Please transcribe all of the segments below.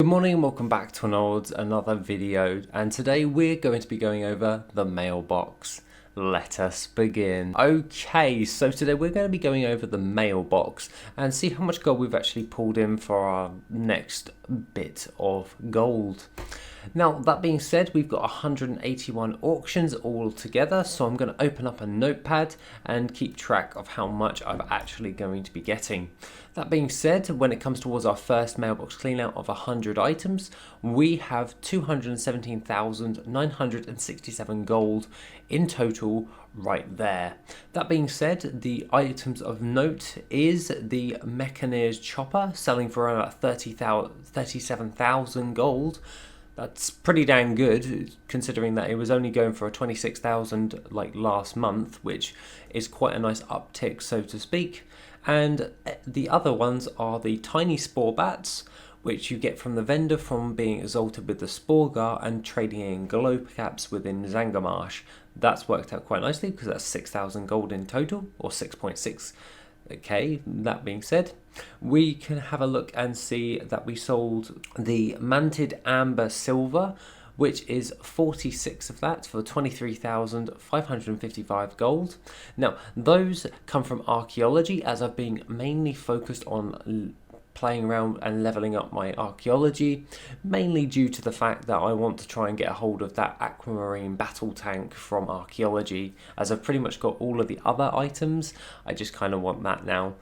Good morning and welcome back to another video, and today we're going to be going over the mailbox. Let us begin. Okay, so today we're going to be going over the mailbox and see how much gold we've actually pulled in for our next bit of gold. Now, that being said, we've got 181 auctions all together, so I'm going to open up a notepad and keep track of how much I'm actually going to be getting. That being said, when it comes towards our first mailbox cleanout of 100 items, we have 217,967 gold in total right there. That being said, the items of note is the 𝐆𝐀𝐿𝐿 chopper, selling for around 37,000 gold. That's pretty dang good, considering that it was only going for a 26,000 like last month, which is quite a nice uptick, so to speak. And the other ones are the tiny spore bats, which you get from the vendor from being exalted with the spore gar and trading in glow caps within 𝐆𝐀𝐿𝐿𝐿. That's worked out quite nicely because that's 6,000 gold in total, or 6.6. Okay, that being said, we can have a look and see that we sold the manted amber silver, which is 46 of that for 23,555 gold. Now, those come from archaeology, as I've been mainly focused on playing around and leveling up my archaeology, mainly due to the fact that I want to try and get a hold of that aquamarine battle tank from archaeology. As I've pretty much got all of the other items, I just kind of want that now,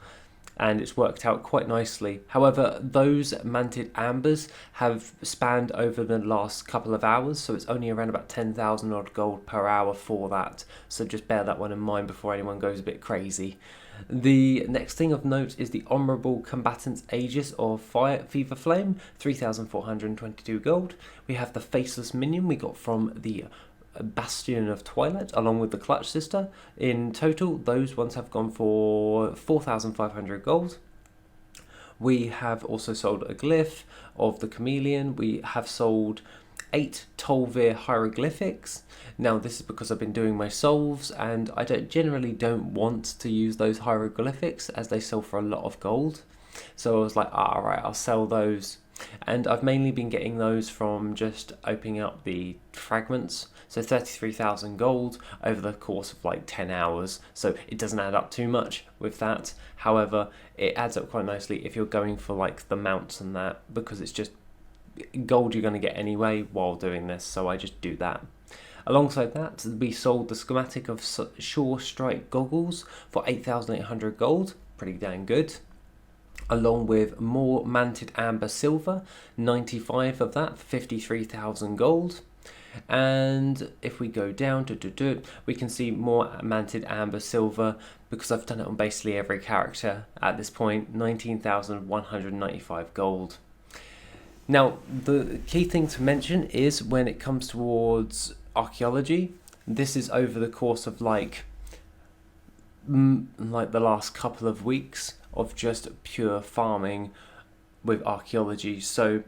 and it's worked out quite nicely. However, those manted ambers have spanned over the last couple of hours, so it's only around about 10,000 odd gold per hour for that, so just bear that one in mind before anyone goes a bit crazy. The next thing of note is the Honourable Combatant's Aegis of Fever Flame, 3,422 gold. We have the Faceless Minion we got from the Bastion of Twilight, along with the Clutch Sister. In total, those ones have gone for 4,500 gold. We have also sold a glyph of the Chameleon. We have sold 8 Tolvir hieroglyphics. Now, this is because I've been doing my solves and I generally don't want to use those hieroglyphics as they sell for a lot of gold. So I was like, alright, I'll sell those. And I've mainly been getting those from just opening up the fragments. So 33,000 gold over the course of like 10 hours. So it doesn't add up too much with that. However, it adds up quite nicely if you're going for like the mounts and that, because it's just gold you're going to get anyway while doing this, so I just do that. Alongside that, we sold the schematic of Shore Strike goggles for 8,800 gold, pretty dang good, along with more manted amber silver, 95 of that for 53,000 gold. And if we go down we can see more manted amber silver, because I've done it on basically every character at this point, 19,195 gold. Now, the key thing to mention is when it comes towards archaeology, this is over the course of like the last couple of weeks of just pure farming with archaeology. So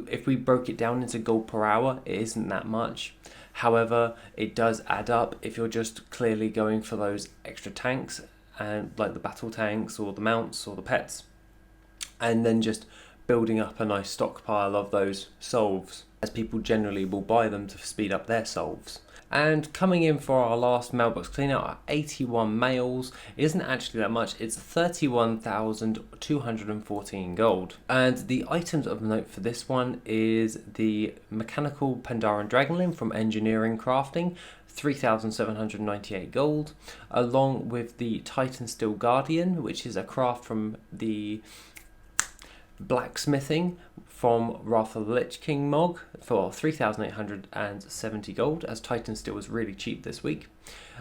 if we broke it down into gold per hour, it isn't that much. However, it does add up if you're just clearly going for those extra tanks, and like the battle tanks or the mounts or the pets, and then just building up a nice stockpile of those solves, as people generally will buy them to speed up their solves. And coming in for our last mailbox cleanout at 81 mails, it isn't actually that much, it's 31,214 gold. And the items of note for this one is the Mechanical Pandaren Dragonlimb from Engineering Crafting, 3,798 gold, along with the Titan Steel Guardian, which is a craft from the blacksmithing from Wrath of the Lich King Mog for 3,870 gold, as Titan Steel was really cheap this week.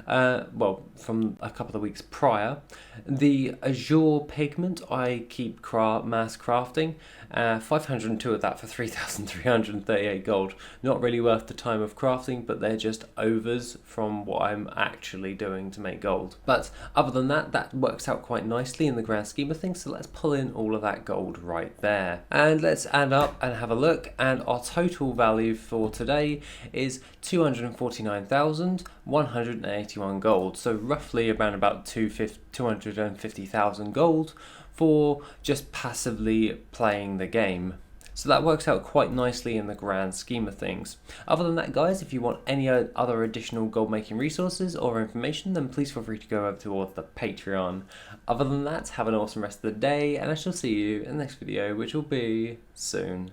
Well, from a couple of weeks prior. The Azure Pigment I keep mass crafting, 502 of that for 3,338 gold. Not really worth the time of crafting, but they're just overs from what I'm actually doing to make gold. But other than that, that works out quite nicely in the grand scheme of things, so let's pull in all of that gold right there. And let's add up and have a look, and our total value for today is 249,181 gold, so roughly around about 250,000 gold for just passively playing the game. So that works out quite nicely in the grand scheme of things. Other than that, guys, if you want any other additional gold making resources or information, then please feel free to go over towards the Patreon. Other than that, have an awesome rest of the day, and I shall see you in the next video, which will be soon.